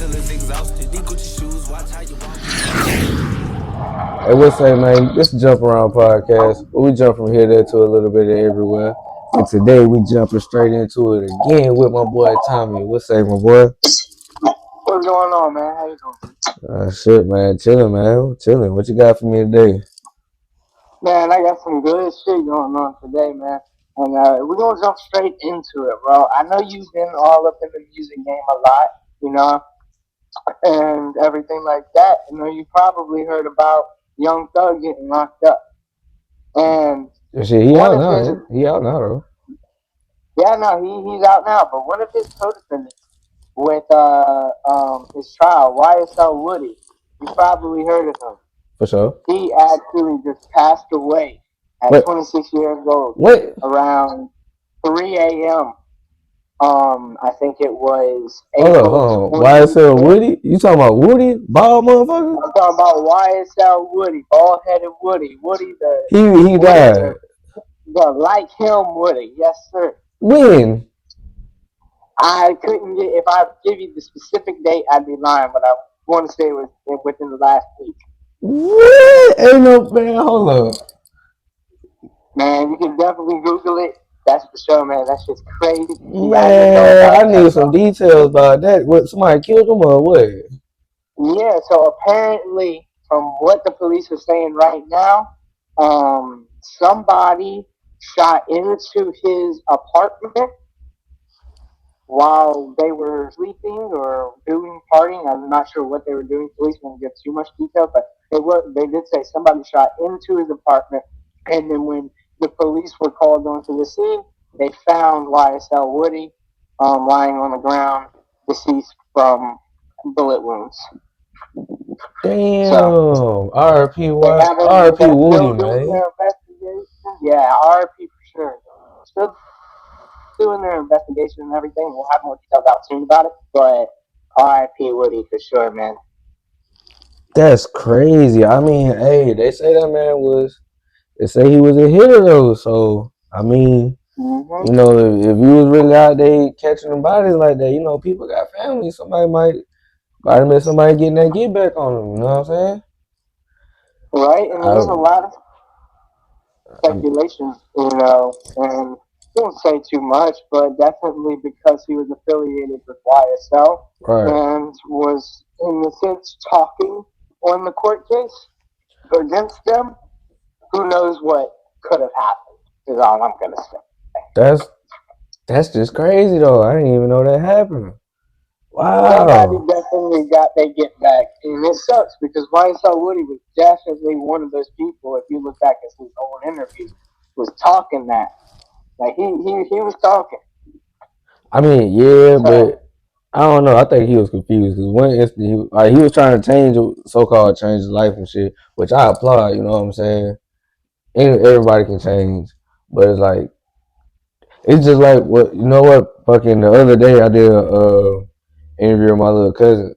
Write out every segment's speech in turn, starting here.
Hey, what's up, man? This is Jump Around Podcast. We jump from here there to a little bit of everywhere. And today we jumping straight into it again with my boy Tommy. What's up, my boy? What's going on, man? How you doing? Shit, man. Chilling, man. Chilling. What you got for me today? Man, I got some good shit going on today, man. And we're gonna jump straight into it, bro. I know you've been all up in the music game a lot, you know, and everything like that. You know, you probably heard about Young Thug getting locked up. And Shit, he one out of his, now. He out now, though. yeah, no, he's out now, but one of his co-defendants with his trial, YSL Woody, you probably heard of him. For sure. He actually just passed away at Wait, 26 years old wait. around 3 a.m. I think it was Hold on, April hold on. YSL 25th. Woody? You talking about Woody? Bald motherfucker? I'm talking about YSL Woody, bald-headed Woody, Woody He Woody died. the like him Woody. Yes, sir. When? I couldn't get if I give you the specific date, I'd be lying, but I want to say it was within the last week. What? Ain't no man. Hold up. Man, you can definitely Google it. That's for sure, man. That's just crazy. I didn't know Man, I about that, need bro. some details about that. What, somebody killed him or what? Yeah, so apparently, from what the police are saying right now, somebody shot into his apartment while they were sleeping or doing partying. I'm not sure what they were doing. Police won't give too much detail, but they did say somebody shot into his apartment, and then when the police were called onto the scene, they found YSL Woody lying on the ground, deceased from bullet wounds. So Damn. RP they what? haven't. RP They're Woody, still doing man. their investigation. Yeah, RP for sure. Still doing their investigation and everything. We'll have more details out soon about it. But RIP Woody for sure, man. That's crazy. I mean, hey, they say that man was. They say he was a hitter though. So I mean, Mm-hmm. if you was really out there catching them bodies like that, people got families. Somebody might miss somebody getting that get back on them. You know what I'm saying? Right, and there's a I, lot of I speculation, and I won't say too much, but definitely because he was affiliated with YSL right. and was in a sense talking on the court case against them. Who knows what could have happened? Is all I'm gonna say. That's That's just crazy though. I didn't even know that happened. Somebody Wow. definitely got their get back, and it sucks because YSL Woody was definitely one of those people. If you look back at his old interviews, was talking that like he was talking. I mean, yeah, So but I don't know. I think he was confused because one instant he was trying to so-called change his life and shit, which I applaud. You know what I'm saying? Everybody can change, but it's just like what you know what? Fucking the other day I did a interview with my little cousin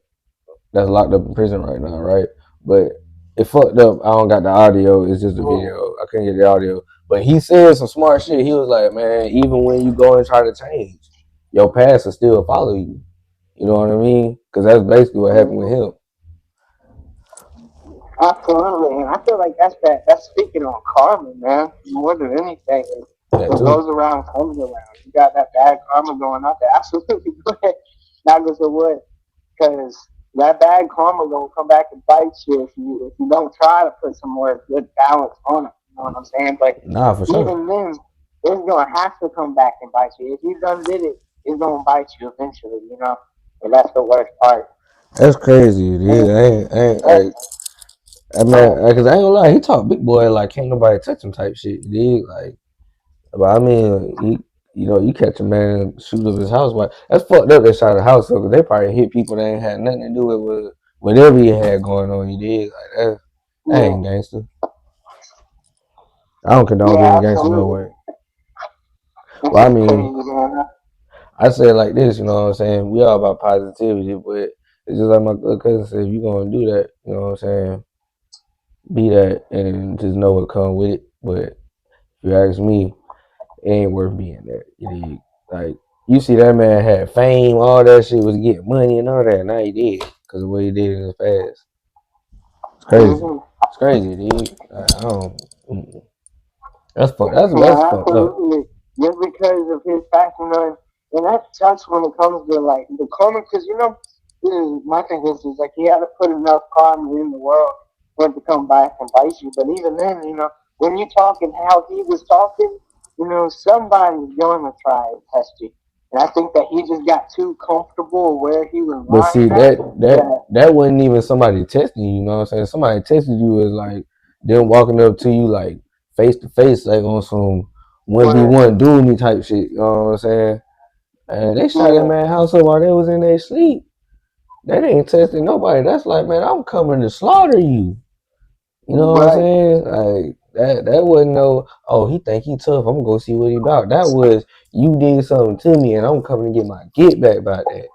that's locked up in prison right now, right? But it fucked up. I don't got the audio. It's just the video. I couldn't get the audio. But he said some smart shit. He was like, man, even when you go and try to change, your past will still follow you. You know what I mean? Because that's basically what happened with him. absolutely, and I feel like that's speaking on karma, man. More than anything, That what too. goes around comes around. You got that bad karma going out there. Absolutely, not just a wood. Because that bad karma gonna come back and bite you if you don't try to put some more good balance on it. You know what I'm saying? But Nah, for sure. even then, it's gonna have to come back and bite you. If you done did it, it's gonna bite you eventually. You know, and that's the worst part. That's crazy, dude. And I ain't that, like, I mean, right, because I ain't gonna lie, he talk big boy like can't nobody touch him type shit, dude. Like, but I mean, you catch a man shoot up his house, but that's fucked up. They shot a house up because they probably hit people that ain't had nothing to do with whatever he had going on. You did like that yeah, ain't gangster. I don't condone yeah, being gangster no absolutely. way. It's Well, I just crazy, mean, man. I say it like this, you know what I'm saying? We all about positivity, but it's just like my good cousin said, if you gonna do that, you know what I'm saying? Be that and just know what come with it. But if you ask me, it ain't worth being that. You dig? Like You see that man had fame, all that shit was getting money and all that. Now he did because of what he did in his past. It's crazy. Mm-hmm. It's crazy, dude. I don't. That's fucked. That's Yeah, fucked up. absolutely. Just because of his passion on, and that sucks when it comes to like the karma, because my thing is like you got to put enough karma in the world for it to come back and bite you. But even then, when you talking how he was talking, somebody's going to try and test you. And I think that he just got too comfortable where he was But see lying at. That that wasn't even somebody testing you. You know what I'm saying? Somebody testing you is like them walking up to you like face to face, like on some one v where one do me type shit. You know what I'm saying? And they shot that yeah, man house up while they was in their sleep. That ain't testing nobody. That's like, man, I'm coming to slaughter you. You know what I'm right, saying? Like that wasn't no. Oh, he think he tough. I'm gonna go see what he about. That was you did something to me, and I'm coming to get my get back about that.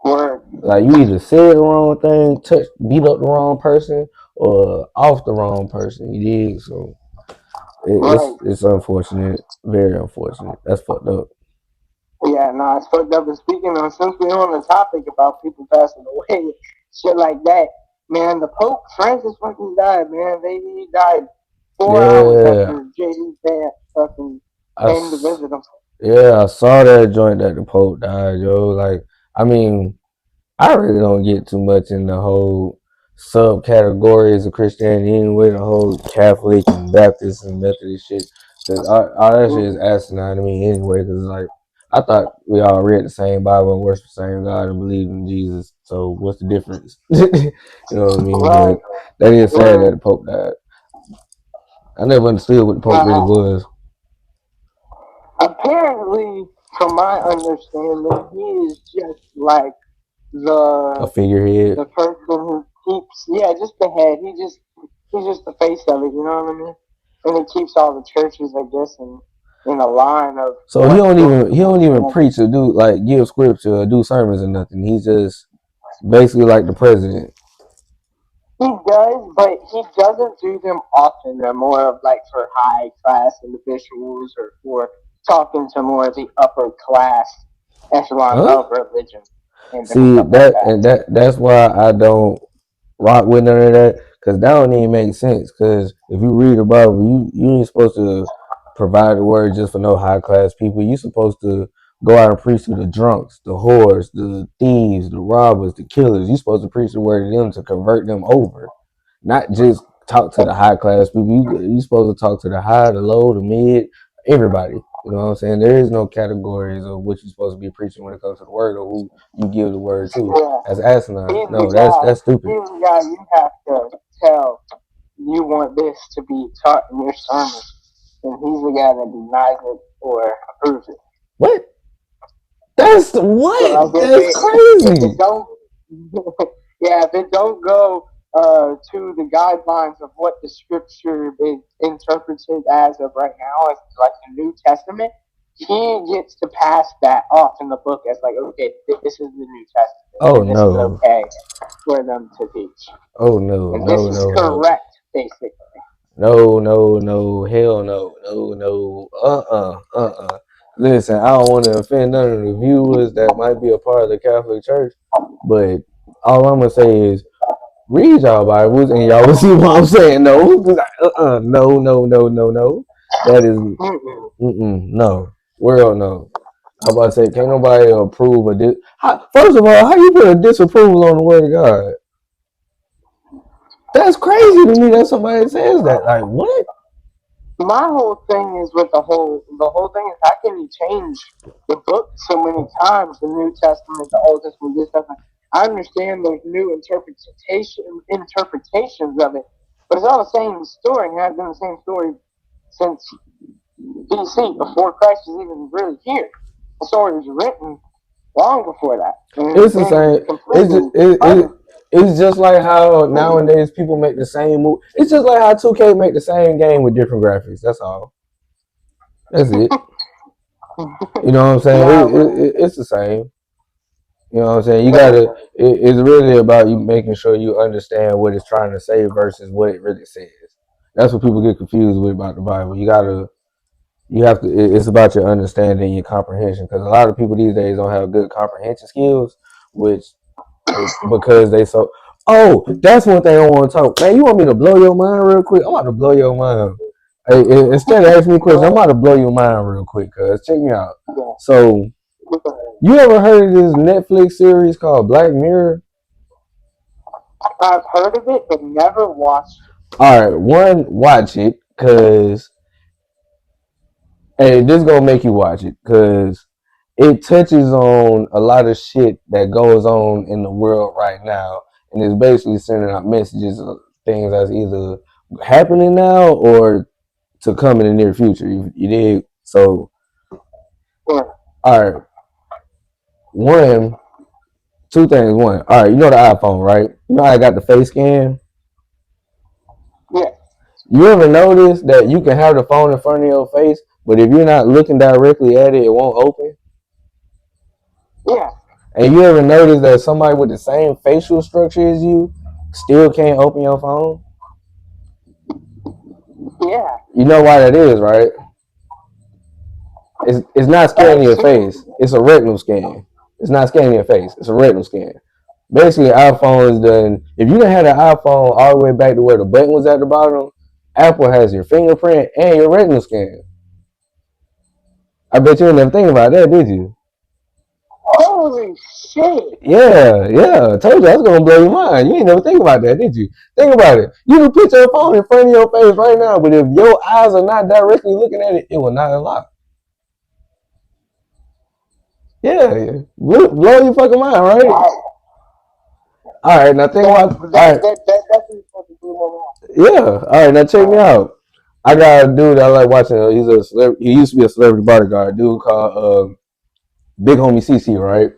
where Like you either said the wrong thing, beat up the wrong person, or off the wrong person. You did. So right. it's unfortunate, very unfortunate. That's fucked up. Yeah, no, it's fucked up. And speaking of, since we're on the topic about people passing away, shit like that, man, the Pope Francis fucking died, man. He died 4 hours Yeah, after JD Vance fucking I came to visit him. yeah I saw that joint that the Pope died, yo. Like I mean, I really don't get too much in the whole subcategories of Christianity anyway, the whole Catholic and Baptist and Methodist shit. Cause all that shit is Mm-hmm. asinine to me anyway. Cause like I thought we all read the same Bible and worship the same God and believe in Jesus. So what's the difference? You know what I mean? Right. But that is sad that Where the Pope died. I never understood what the Pope really uh, was. apparently, from my understanding, he is just like A the figurehead. the person who keeps, yeah, just the head. He's just the face of it. You know what I mean? And he keeps all the churches, I guess, in a line of So what's supposed to he be don't even done. preach or do like give scripture or do sermons or nothing. He's just basically like the president. He does, but he doesn't do them often. They're more of like for high class individuals or for talking to more of the upper class echelon Huh? of religion and different See stuff like that that. and that's why I don't rock with none of that because that don't even make sense. Because if you read the Bible, you ain't supposed to provide the word just for no high class people. You supposed to go out and preach to the drunks, the whores, the thieves, the robbers, the killers. You supposed to preach the word to them to convert them over, not just talk to the high class people. You supposed to talk to the high, the low, the mid, everybody. You know what I'm saying? There is no categories of what you're supposed to be preaching when it comes to the word or who you give the word to. Yeah, That's asinine. he's the No, guy. that's stupid. He's the guy you have to tell you want this to be taught in your sermon, and he's the guy that denies it or approves it. What? That's So like what? if That's it crazy. don't yeah, if it don't go to the guidelines of what the scripture is interpreted as of right now, as like the New Testament, he gets to pass that off in the book as like, okay, this is the New Testament, Oh and this is no. okay for them to teach, Oh no. and this No is no no. correct, basically. No no no. Hell no. No no. Listen, I don't want to offend none of the viewers that might be a part of the Catholic Church, but all I'm gonna say is read y'all Bibles and y'all will see what I'm saying. No, no, no, no, no, no. That is Mm-mm. no. World no. I'm about to say, can't nobody approve of this. First of all, how you put a disapproval on the word of God? That's crazy to me that somebody says that. Like, what? My whole thing is with the whole thing is how can you change the book so many times, the New Testament, the Old Testament, this Testament. I understand there's new interpretations of it, but it's all the same story and has been the same story since BC, before Christ was even really here. The story was written long before that. And it's It's the been same. It's just, completely un it's just like how nowadays people make the same move. It's just like how 2K make the same game with different graphics. That's all. That's it. You know what I'm saying? now but It's the same. You know what I'm saying? You but gotta. It's really about you making sure you understand what it's trying to say versus what it really says. That's what people get confused with about the Bible. You gotta You have to. It's about your understanding, your comprehension, because a lot of people these days don't have good comprehension skills, which because they so. Oh, that's one thing I want to talk. Man, you want me to blow your mind real quick? I'm about to blow your mind. Hey, instead of asking me questions, I'm about to blow your mind real quick. Cause check me out. So, you ever heard of this Netflix series called Black Mirror? I've heard of it, but never watched it. All right, one, watch it, cause hey, this gonna make you watch it, cause it touches on a lot of shit that goes on in the world right now, and it's basically sending out messages of things that's either happening now or to come in the near future. You did so. Yeah. All right, one, two things. One, all right, you know the iPhone, right? You know I got the face scan. Yeah. You ever notice that you can have the phone in front of your face, but if you're not looking directly at it, it won't open? Yeah. And you ever notice that somebody with the same facial structure as you still can't open your phone? Yeah. You know why that is, right? It's not scanning your face. Seriously. It's a retinal scan. It's not scanning your face. It's a retinal scan. Basically, iPhone is done. If you done had an iPhone all the way back to where the button was at the bottom, Apple has your fingerprint and your retinal scan. I bet you didn't ever think about that, did you? Holy shit. Yeah, yeah. I told you I was gonna blow your mind. You ain't never think about that, did you? Think about it. You can put your phone in front of your face right now, but if your eyes are not directly looking at it, it will not unlock. Yeah, yeah. Blow your fucking mind, right? That All right, now think that about. All right, that definitely something to do. yeah. All right, now check me out. I got a dude I like watching. He's a celebrity. He used to be a celebrity bodyguard. Dude called Big Homie CC, right?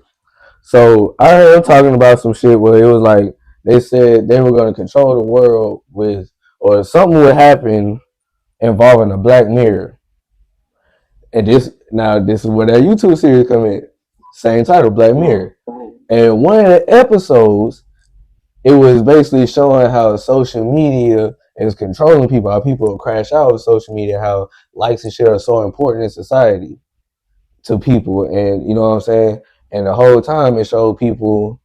So I heard him talking about some shit where it was like they said they were going to control the world with, or something would happen involving a black mirror. And this is where that YouTube series come in. Same title, Black Mirror. And one of the episodes, it was basically showing how social media is controlling people, how people crash out with social media, how likes and shit are so important in society to people. And you know what I'm saying? And the whole time it showed people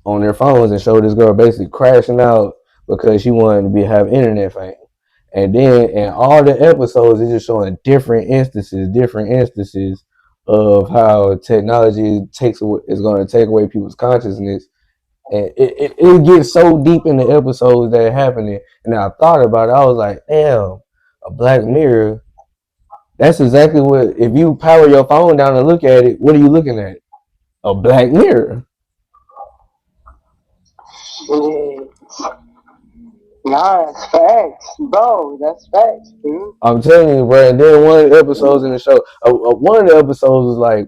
on their phones and showed this girl basically crashing out because she wanted to have internet fame. And then in all the episodes, it's just showing different instances of how technology is going to take away people's consciousness. And it gets so deep in the episodes that are happening. And I thought about it. I was like, damn, a Black Mirror. That's exactly what, if you power your phone down and look at it, what are you looking at? A Black Mirror. Shit. Nah, that's facts, bro. That's facts, dude. I'm telling you, bro. And then one of the episodes in the show, one of the episodes was like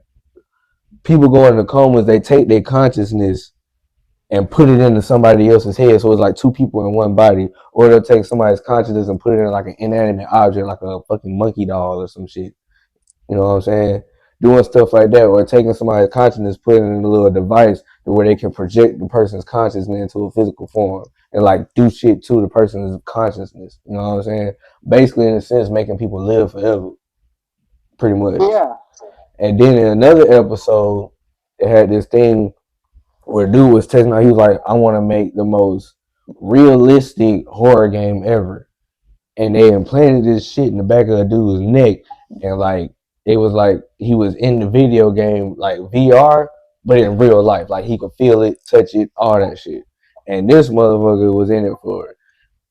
people go into comas. They take their consciousness and put it into somebody else's head. So it's like two people in one body, or they'll take somebody's consciousness and put it in like an inanimate object, like a fucking monkey doll or some shit. You know what I'm saying? Doing stuff like that, or taking somebody's consciousness, putting it in a little device where they can project the person's consciousness into a physical form and like do shit to the person's consciousness. You know what I'm saying? Basically, in a sense, making people live forever, pretty much. Yeah. And then in another episode, it had this thing where dude was testing out. He was like, "I want to make the most realistic horror game ever." And they implanted this shit in the back of the dude's neck, and like it was like he was in the video game like VR, but in real life, like he could feel it, touch it, all that shit. And this motherfucker was in it for it.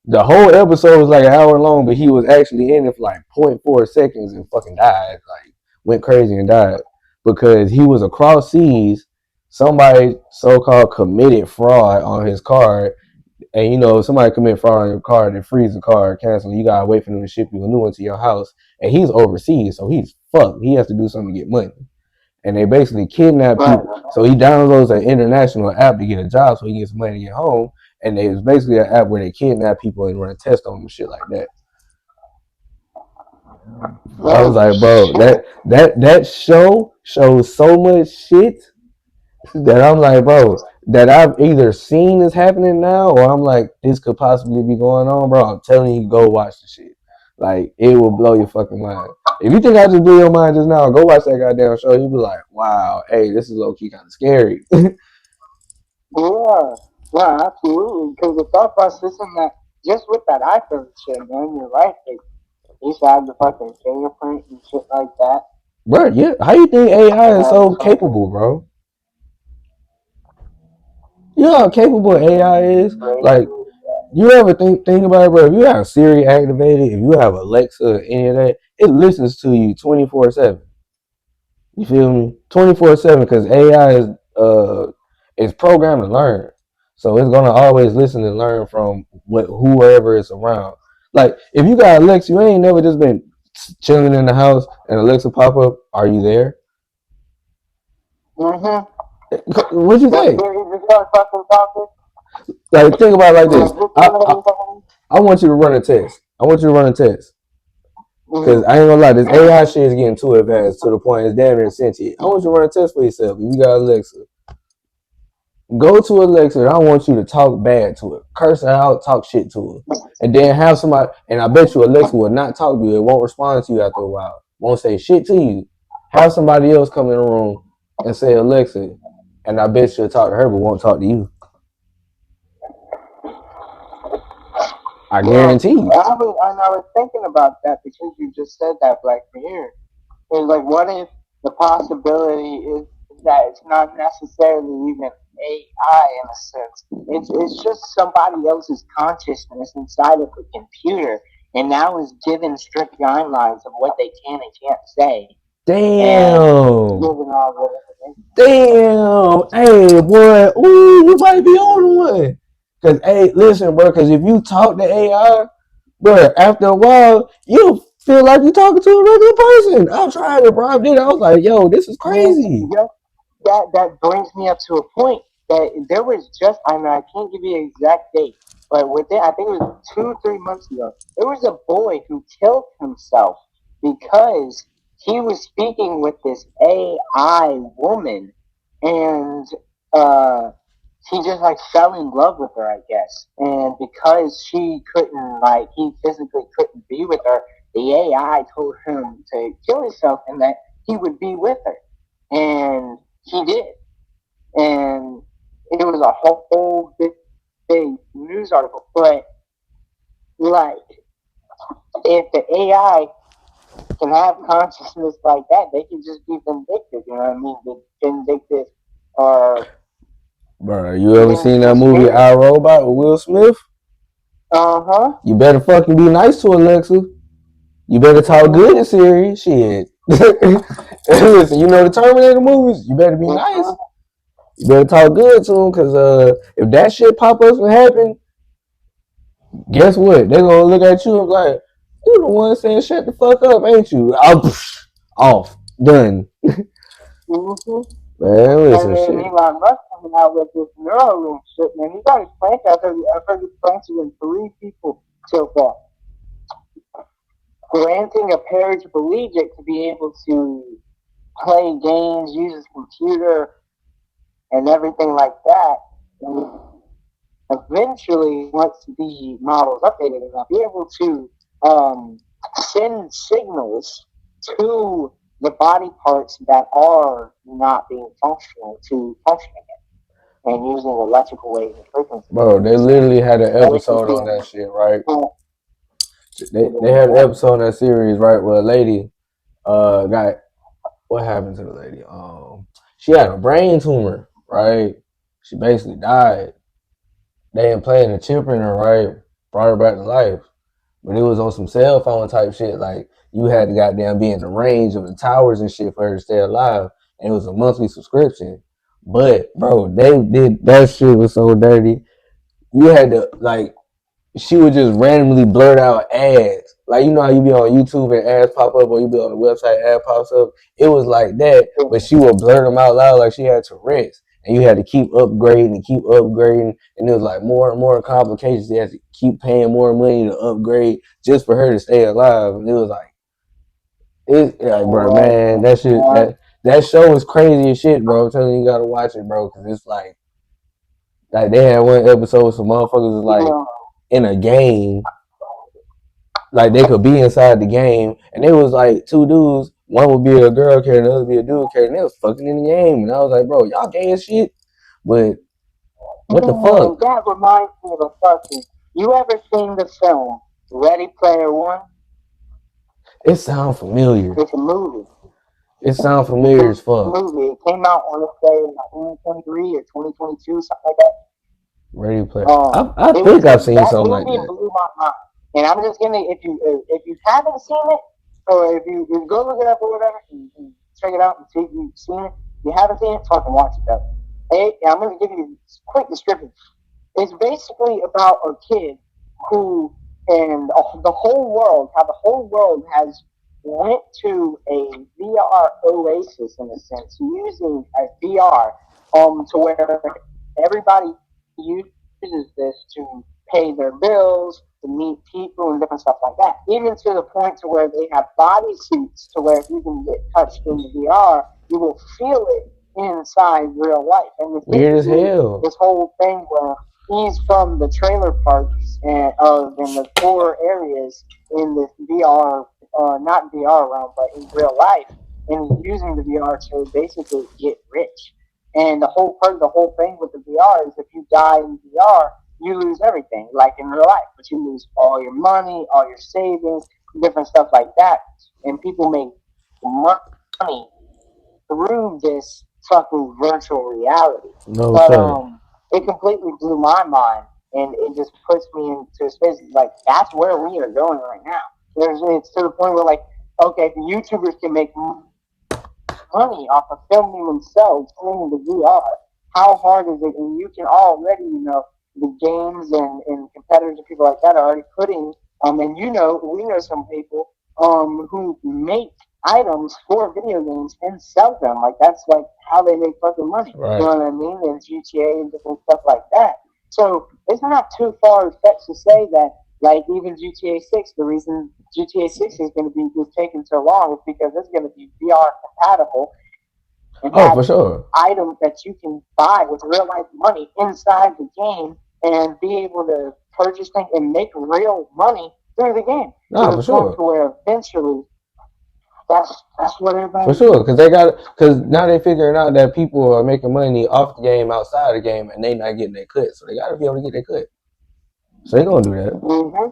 The whole episode was like an hour long, but he was actually in it for like point 0.4 seconds and fucking died. Like went crazy and died because he was across seas. Somebody so-called committed fraud on his card, and you know, if somebody commit fraud on your card, they freeze the card, cancel. You gotta wait for them to ship you a new one to your house. And he's overseas, so he's fucked. He has to do something to get money. And they basically kidnap Right. people. So he downloads an international app to get a job, so he gets money to get home. And it was basically an app where they kidnap people and run a test on them, shit like that. I was Oh like, bro, shit. that show shows so much shit that I'm like, bro, that I've either seen is happening now, or I'm like, this could possibly be going on, bro. I'm telling you, go watch the shit. Like it will blow your fucking mind. If you think I just blew your mind just now, go watch that goddamn show. You'll be like, wow, hey, this is low key kind of scary. Yeah, yeah, absolutely. Because the thought process in that, just with that iPhone shit, man, you're right. They used to have the fucking fingerprint and shit like that. Bro, yeah, how you think AI is Have the so fucking capable, bro? You know how capable AI is? Like, crazy. you ever think about it, bro? If you have Siri activated, if you have Alexa, any of that, it listens to you 24/7. You feel me? 24/7 because AI is programmed to learn, so it's gonna always listen and learn from what whoever is around. Like if you got Alexa, you ain't never just been chilling in the house and Alexa pop up. Are you there? Mm-hmm. What you That think? Siri just start fucking talking. Like think about it like Like, this. this I, one I of them. I want you to run a test. I want you to run a test. Cause Mm-hmm. I ain't gonna lie, this AI shit is getting too advanced to the point it's damn near sentient. I want you to run a test for yourself. If you got Alexa, go to Alexa and I want you to talk bad to it. Curse her out, talk shit to her. And then have somebody, and I bet you Alexa will not talk to you. It won't respond to you after a while. Won't say shit to you. Have somebody else come in the room and say Alexa, and I bet she'll talk to her but won't talk to you. I Yeah, guarantee you. I was thinking about that because you just said that, Black Mirror. It's like, what if the possibility is that it's not necessarily even AI in a sense? It's just somebody else's consciousness inside of a computer, and now is given strict guidelines of what they can and can't say, and Damn. given all the information. Damn. Hey, boy. Ooh, you might be on the one. Cause hey, listen, bro. Cause if you talk to AI, bro, after a while, you feel like you're talking to a regular person. I tried it, bro. I did it. I was like, yo, this is And crazy. just that brings me up to a point that there was just, I mean, I can't give you an exact date, but within, I think it was 2 or 3 months ago, there was a boy who killed himself because he was speaking with this AI woman, and uh he just like fell in love with her, I guess. And because she couldn't, like, he physically couldn't be with her, the AI told him to kill himself and that he would be with her. And he did. And it was a whole big news article. But, like, if the AI can have consciousness like that, they can just be vindictive, you know what I mean? Vindictive or Bro, you ever seen that vengeful movie spirit. I Robot with Will Smith? Uh huh. You better fucking be nice to Alexa. You better talk good to Mm-hmm. Siri. Shit. Listen, you know the Terminator movies. You better be nice. Mm-hmm. You better talk good to them, cause if that shit pop up and happen, guess what? They're gonna look at you and be like, "You the one saying shut the fuck up, ain't you?" Off, done. Mm-hmm. Man, And listen, then shit. Elon Musk coming out with this Neuralink shit, man. He got his plants. I've heard his plants in 3 people so far. Granting a paraplegic to be able to play games, use his computer, and everything like that. And eventually, once the model's updated, they'll be able to send signals to the body parts that are not being functional to function again, and using electrical waves and frequencies Bro, to they do so. literally had an So it can episode on that be shit, right? cool. They had an episode on that series, right, where a lady got what happened to the lady? She had a brain tumor, right? She basically died. They implanted a chip in her, right? Brought her back to life. But it was on some cell phone type shit. Like you had to goddamn be in the range of the towers and shit for her to stay alive. And it was a monthly subscription. But bro, they did that shit was so dirty. You had to like she would just randomly blurt out ads. Like you know how you be on YouTube and ads pop up, or you be on the website ad pops up. It was like that, but she would blurt them out loud like she had Tourette's, and you had to keep upgrading, and it was like more and more complications. You had to keep paying more money to upgrade just for her to stay alive, and it was like like bro, man, that shit that show is crazy as shit, bro. I'm telling you, you gotta watch it, bro, because it's like they had one episode, some motherfuckers was like Yeah. in a game like they could be inside the game, and it was like two dudes. One would be a girl character, and the other would be a dude character, and they was fucking in the game. And I was like, bro, y'all gay as shit. But what the Man, fuck? that reminds me of a fucking. You ever seen the film Ready Player One? It sounds familiar. It's a movie. It sounds It's familiar a as fuck. movie. It came out on let's say in like 2023 or 2022, something like that. Ready player. I It was think I've seen that something like movie that. blew my mind. And I'm just gonna if you haven't seen it, or if you go look it up or whatever, and check it out and see if you've seen it. If you haven't seen it, fucking watch it though. Hey, I'm gonna give you a quick description. It's basically about a kid who and the whole world, how the whole world has went to a VR oasis in a sense, using a VR to where everybody uses this to pay their bills, to meet people and different stuff like that. Even to the point to where they have body suits to where if you can get touched in the VR, you will feel it inside real life. And it's Weird as basically hell. this whole thing where he's from the trailer parks and of in the poor areas in this VR, not VR realm, but in real life, and he's using the VR to basically get rich. And the whole thing with the VR is if you die in VR, you lose everything, like in real life. But you lose all your money, all your savings, different stuff like that. And people make money through this fucking virtual reality. No But sir. it completely blew my mind, and it just puts me into a space like that's where we are going right now. It's to the point where like, okay, the YouTubers can make money off of filming themselves in the VR. How hard is it? And you can already, the games and competitors and people like that are already putting, and we know some people who make items for video games and sell them. Like that's like how they make fucking money. You Right. know what I mean? And GTA and different stuff like that. So it's not too far fetched to say that like even GTA 6, the reason GTA 6 is going to be was taking so long is because it's going to be VR compatible and Oh, have for sure. items that you can buy with real life money inside the game and be able to purchase things and make real money through the game to Nah, the for point sure. to where eventually that's what For everybody's sure, doing. because they got because now they figuring out that people are making money off the game outside the game, and they not getting their cut, so they got to be able to get their cut. So they gonna do that. Mm-hmm.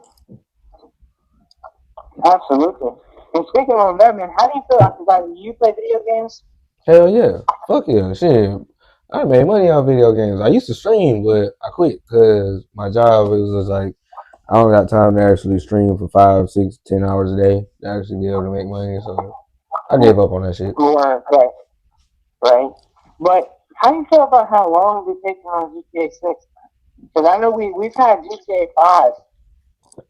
Absolutely. And speaking of that, man, how do you feel after that? You play video games? Hell yeah, fuck yeah, shit. I made money off video games. I used to stream, but I quit because my job it was just like I don't got time to actually stream for 5, 6, 10 hours a day to actually be able to make money. So I gave up on that shit. Right, right. But how do you feel about how long it's taken on GTA 6? Because I know we've had GTA 5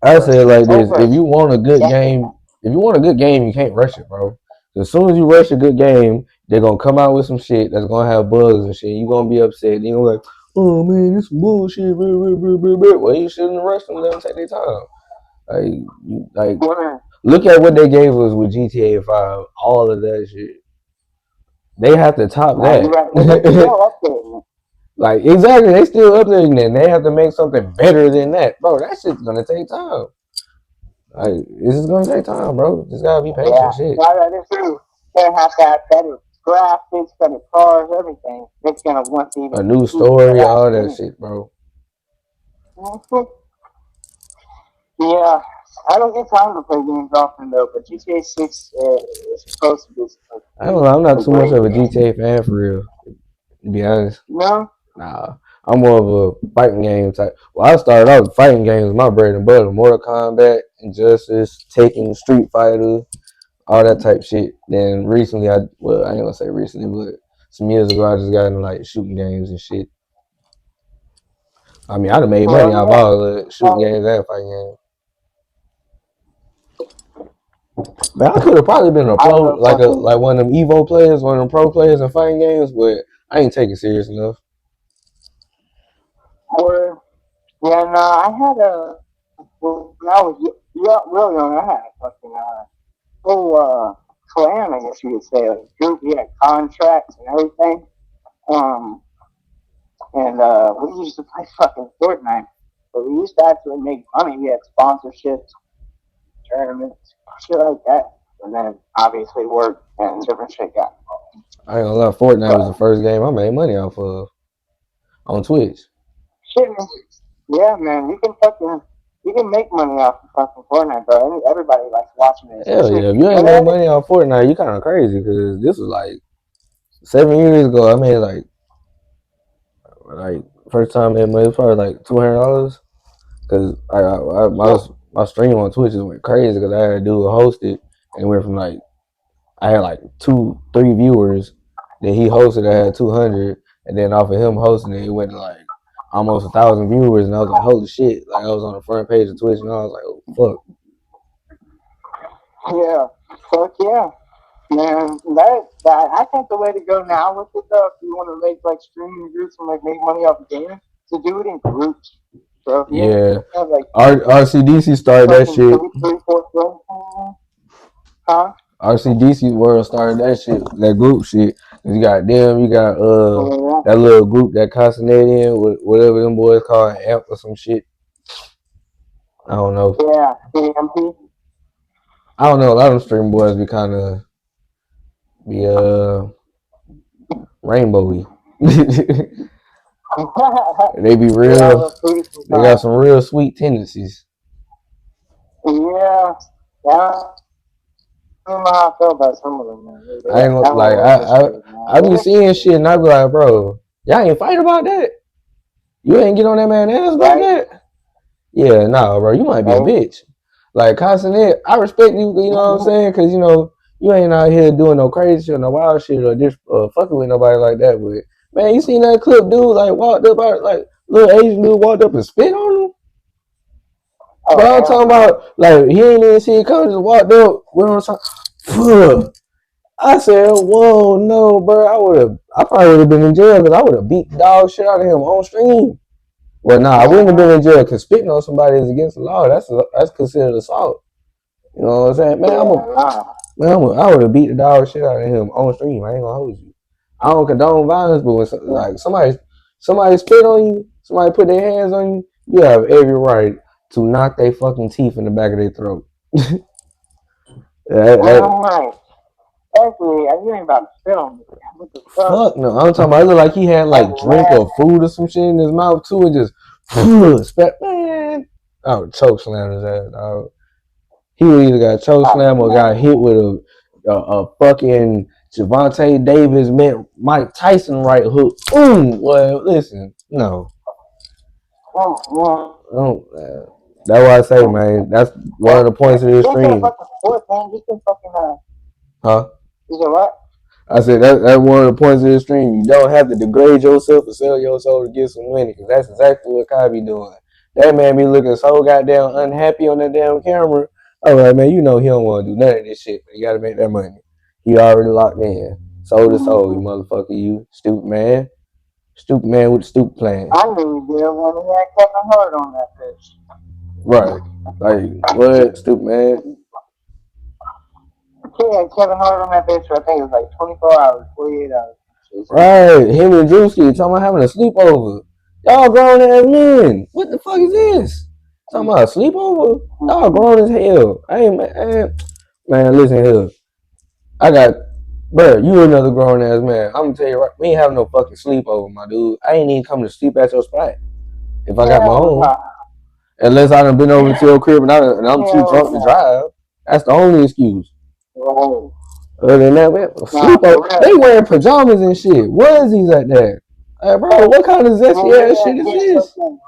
I for say it like this: over a if you want a good decade game, now. if you want a good game, you can't rush it, bro. As soon as you rush a good game, they're gonna come out with some shit that's gonna have bugs and shit. You gonna be upset. You gonna be like, oh man, this some bullshit. Well, you shouldn't rush them. Let them take their time. Like, Well, look at what they gave us with GTA 5. All of that shit. They have to top nah, you're that. right. But they're still updating it. Like exactly, they still updating it. And they have to make something better than that, bro. That shit's gonna take time. Like this is gonna take time, bro. Just gotta be Yeah, patient. Shit. yeah, that is true. They have to have better graphics, better cars, everything. It's gonna want to A even new compete for story, that. all that shit, bro. Mhm. Yeah, I don't get time to play games often though, but GTA 6 is supposed to be I don't know. I'm not a too much great of a game. GTA fan for real. To be honest, No, nah. I'm more of a fighting game type. Well, I started out with fighting games, my bread and butter, Mortal Kombat, Injustice, Taking, Street Fighter, all that type shit. Then recently, I ain't gonna say recently, but some years ago, I just got into like shooting games and shit. I mean, I'd have made money well, off yeah. all the shooting games and fighting games. But I could have probably been a I pro, love fucking. like one of them Evo players, one of them pro players in fighting games. But I ain't take it serious enough. Or yeah, no, I had a when I was real young. I had a fucking whole clan, I guess you could say, a group. We had contracts and everything. Um, and we used to play fucking Fortnite, but we used to actually make money. We had sponsorships. tournaments, shit like that. And then obviously work and different shit got I ain't gonna lie, Fortnite was the but first game I made money off of on Twitch. shit, man. Yeah, man, you can make money off of fucking Fortnite, bro. Everybody likes watching it, Hell especially yeah, if you ain't and make then money off Fortnite, you kind of crazy because this was like 7 years ago. I made like first time I made money was probably like $200 because my stream on Twitch just went crazy because I had to do a host it and it went from like I had like 2, 3 viewers. Then he hosted, I had 200, and then off of him hosting it, it went to like almost 1,000 viewers, and I was like, holy shit! Like I was on the front page of Twitch, and I was like, oh fuck. yeah, fuck yeah. Man, that I think the way to go now with it though, if you want to make like streaming groups and like make money off of gaming, to do it in groups. So if you Yeah, have like RCDC started that fucking shit. two, three, four friends, huh? RCDC World started that shit, that group shit. You got them, you got Yeah, that little group that Constantine in, whatever them boys call it, Amp or some shit. I don't know. yeah, CMP. I don't know. A lot of them stream boys be kind of be rainbowy. They be Yeah, real. the food They got sometimes. some real sweet tendencies. Yeah, yeah. I don't know how I feel about some of them, man. They I got ain't gonna- talent like with that shit, man. I be seeing shit and I be like, bro, y'all ain't fight about that. You ain't get on that man ass about Right, that. Yeah, nah, bro, you might be a right. bitch. Like Constant, I respect you. You know what I'm saying? Because you ain't out here doing no crazy shit, no wild shit, or just fucking with nobody like that. But man, you seen that clip, dude? Like walked up, like little Asian dude walked up and spit on him. Oh But I'm hell talking no. about like he ain't even see it coming, just walked up. What I'm talking. I said, "Whoa, no, bro! I probably would have been in jail because I would have beat the dog shit out of him on stream." Well, nah, I wouldn't have been Mm-hmm. in jail because spitting on somebody is against the law. That's considered assault. You know what I'm saying, man? Yeah, nah. I would have beat the dog shit out of him on stream. I ain't gonna hold you. I don't condone violence, but when Yeah. like somebody spit on you, somebody put their hands on you, you have every right to knock their fucking teeth in the back of their throat. That Damn right. Actually, you ain't about to spit on me. What the fuck? Fuck no. I'm talking about it looked like he had That's like drink mad. or food or some shit in his mouth too and just spat man. I would choke slam his ass, dog. He would either got choke That's slam or got hit mad. with a fucking Javante Davis met Mike Tyson right hook. Well, listen, no. Mm-hmm. Don't, that's why I say, man, that's one of Well, the points of this get into a stream. fucking sport, man. Get to fucking Huh? you know what? I said that's one of the points of the stream. You don't have to degrade yourself or sell your soul to get some money, because that's exactly what Kai be doing. That man be looking so goddamn unhappy on that damn camera. Oh, like, man, you know he don't want to do none of this shit, but he got to make that money. He already locked in, soul to soul. You motherfucker, you stupid man with the stupid plan. I knew you did when he had Kevin Hart on that bitch. Right? Like what, stupid man? He had Kevin Hart on that bitch for I think it was like 24 hours, 48 hours. Shit stupid. Right? Him and Drewski talking about having a sleepover. Y'all grown ass men. What the fuck is this? Talking about a sleepover? Y'all grown as hell. I ain't man. Listen here. I got, bro. You another grown ass man. I'm gonna tell you right. We ain't having no fucking sleepover, my dude. I ain't even coming to sleep at your spot if I got my Hell own. no. Unless I done been over to your crib and I'm too Hell drunk to no. drive. That's the only excuse. Right. Other than that, man, Nah, sleepover. for They real. wearing pajamas and shit. Onesies at that. Hey, bro, what kind of Man, zesty they ass shit had is get this? fucking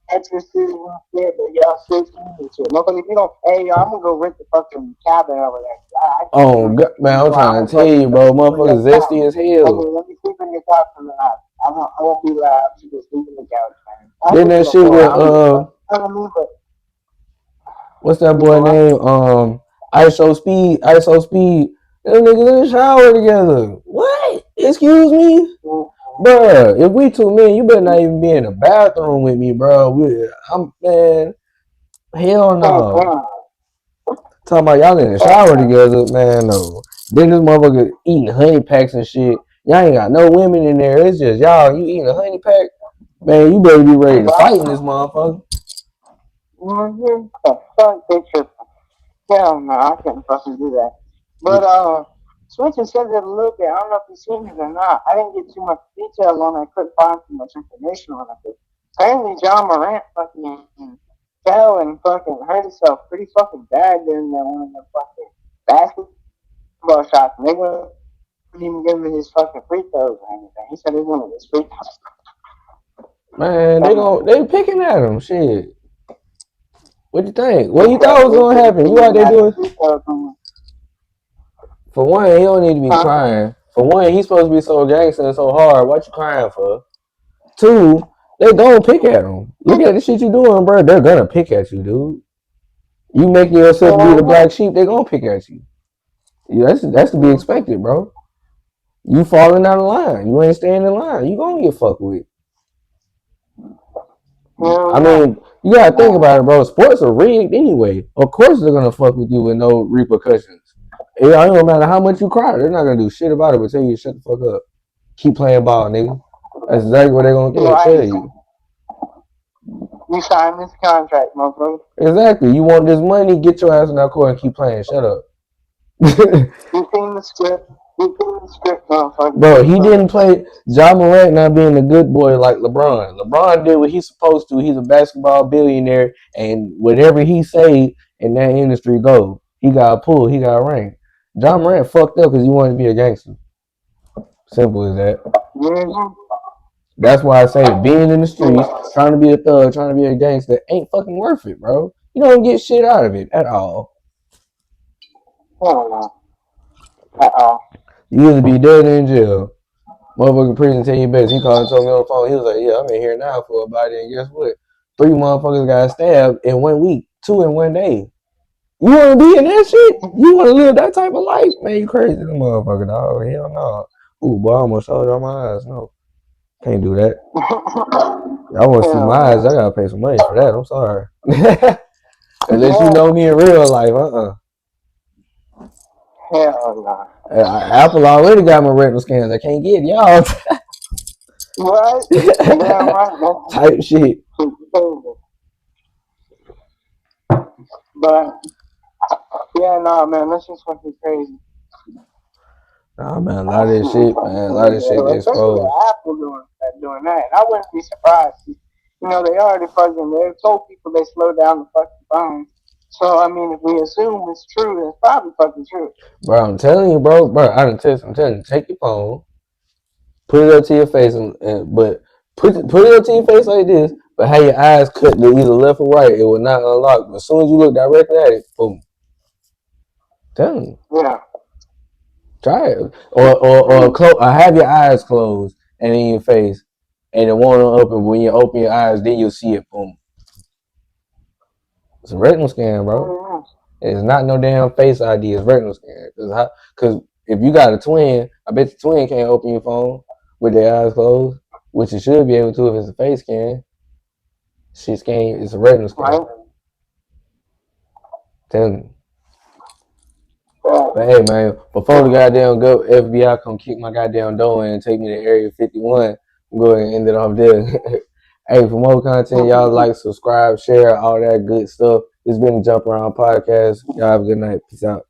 mattresses and shit, but y'all 16 and shit. Motherfucker, if you don't, hey, yo, I'm gonna go rent the fucking cabin over there. I can't Oh, do it. man, I'm So I'm trying gonna to tell fucking you, let me bro. sleep on your Motherfuckers couch. zesty as hell. Let me sleep on your couch for the night. I won't be loud. You just sleep on the couch, man. I Then sleep on that the shit floor. with I don't give a fuck. I don't mean, but what's that you know boy what? name? ISO speed. Them niggas in the shower together. What? Excuse me, bruh. If we two men, you better not even be in the bathroom with me, bro. I'm man. Hell no. Talking about y'all in the shower together, man. No. Then this motherfucker eating honey packs and shit. Y'all ain't got no women in there. It's just y'all. You eating a honey pack, man. You better be ready to fight in this motherfucker. Mm-hmm. The fuck picture. Hell no, I couldn't fucking do that. But switching subject a little bit, I don't know if you've seen it or not. I didn't get too much detail on it. I couldn't find too much information on it. But apparently, John Morant fucking fell and fucking hurt himself pretty fucking bad during that one of the fucking basketball shots. And they wouldn't even give him his fucking free throws or anything. He said he wanted his free throws. Man, they picking at him. Shit. What you think? What you Yeah, thought was they gonna said happen? he You out even there had his doing? free throws on him. For one, he don't need to be Huh? crying. For one, he's supposed to be so gangster and so hard. What you crying for? Two, they gonna pick at him. Look at the shit you doing, bro. They're gonna pick at you, dude. You making yourself be the black sheep, they gonna pick at you. Yeah, that's to be Mm-hmm. expected, bro. You falling down the line. You ain't staying in line. You gonna get fucked with. I Hell yeah. mean, you gotta think about it, bro. Sports are rigged anyway. Of course they're gonna fuck with you with no repercussions. It don't matter how much you cry, they're not gonna do shit about it but tell you to shut the fuck up. Keep playing ball, nigga. That's exactly what they're gonna tell Right. you. You signed this contract, motherfucker. Exactly. You want this money, get your ass in that court and keep playing. Shut up. You seen the script. You seen the script, motherfucker. Bro, Keep he playing. didn't play John Morant not being a good boy like LeBron. LeBron did what he's supposed to. He's a basketball billionaire, and whatever he say in that industry go. He got a pull, he got a ring. John Morant fucked up because he wanted to be a gangster. Simple as that. Mm-hmm. That's why I say being in the streets, trying to be a thug, trying to be a gangster, ain't fucking worth it, bro. You don't get shit out of it at all. Hell no. Uh-oh. You either be dead or in jail. Motherfucker prison tell you best. He called and told me on the phone. He was like, "Yeah, I'm in here now for a body, and guess what? 3 motherfuckers got stabbed in 1 week, two in 1 day. You want to be in that shit? You want to live that type of life? Man, you crazy, motherfucker, dog. Hell no. Ooh, boy, I almost showed y'all my eyes. No, can't do that. Y'all want to see my Hell eyes? no. I gotta pay some money for that. I'm sorry. Unless you Yeah. know me in real life, Hell no. Apple already got my retinal scans. I can't get y'all Right? Damn right. type shit. That's crazy. But yeah, no, man, that's just fucking crazy. Nah, man, a lot of this Absolutely shit, man, fucking a lot of crazy. this shit get Especially exposed. Apple doing that. And I wouldn't be surprised. You know, they already fucking they told people they slow down the fucking phone. So I mean, if we assume it's true, it's probably fucking true. Bro, I'm telling you, bro, I done test. I'm telling you, take your phone, put it up to your face, but put it up to your face like this, but have your eyes cut to either left or right. It will not unlock. But as soon as you look directly at it, boom. Tell you, Yeah. try it, or have your eyes closed and in your face, and it won't open. When you open your eyes, then you'll see it. Boom. It's a retinal scan, bro. Mm-hmm. It's not no damn face ID. It's retinal scan. Cause if you got a twin, I bet your twin can't open your phone with their eyes closed, which it should be able to if it's a face scan. Shit scan. It's a retinal Right? scan. Tell me. Yeah. But hey, man, before the goddamn go FBI come kick my goddamn door and take me to Area 51, I'm going to end it off there. Hey, for more content, y'all like, subscribe, share, all that good stuff. This has been the Jump Around Podcast. Y'all have a good night. Peace out.